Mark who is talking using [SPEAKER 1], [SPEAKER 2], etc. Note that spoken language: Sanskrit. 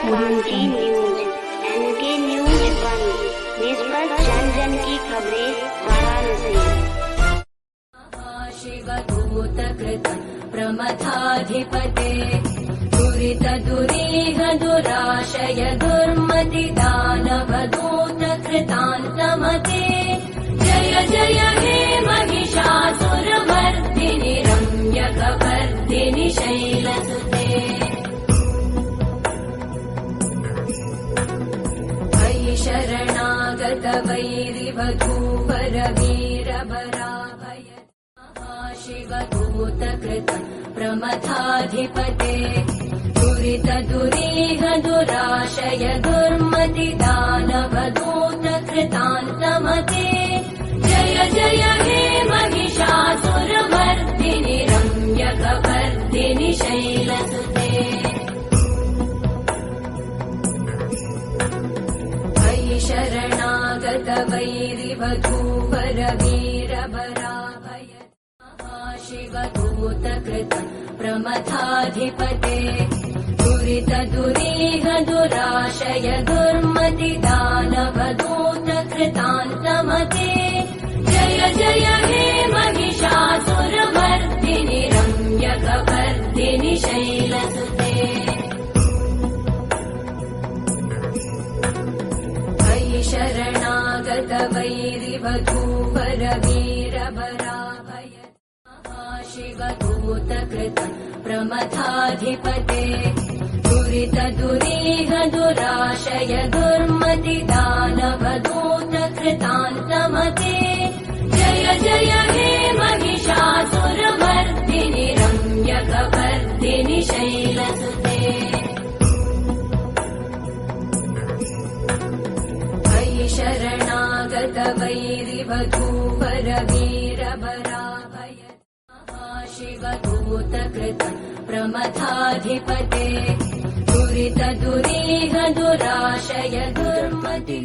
[SPEAKER 1] एनके न्यूज 1 निष्पक्ष जन जन की खबरें वाराणसी।
[SPEAKER 2] शिवदूतकृत प्रमथाधिपते दुरितदुरीह दुराशय दुर्मति दानवदूतकृतान्तमते जय जय हे महिषासुरमर्दिनि रम्यकवर्दिनि शैलसुते शरणागत वैरिवधूवर वीरबराभय शिवदूतकृत प्रमथाधिपते दुरितदुरीह दुराशय दुर्मति दानवदूतकृतान्तमते जय जय हे महिषासुरमर्दिनि रम्यकवर्दिनि शैलसुते शरणागत वैरिवधूवर वीरबराभय शिवदूतकृत प्रमथाधिपते दुरितदुरीह दुराशय दुर्मति दानवदूतकृतान्तमते जय जय हे महिषासुरमर्दिनि रम्यकवर्दिनि शैलसुते शरणागत वैरिवधूवर वीरबराभय शिवदूतकृत प्रमथाधिपते दुरितदुरीह दुराशय दुर्मति दानवदूतकृतान्तमते जय जय हे महिषासुरमर्दिनि रम्यकवर्दिनि शैलसुते शरणागत वैरिवधूवर वीरबराभय शिवदूतकृत प्रमथाधिपते दुरितदुरीह दुराशय दुर्मति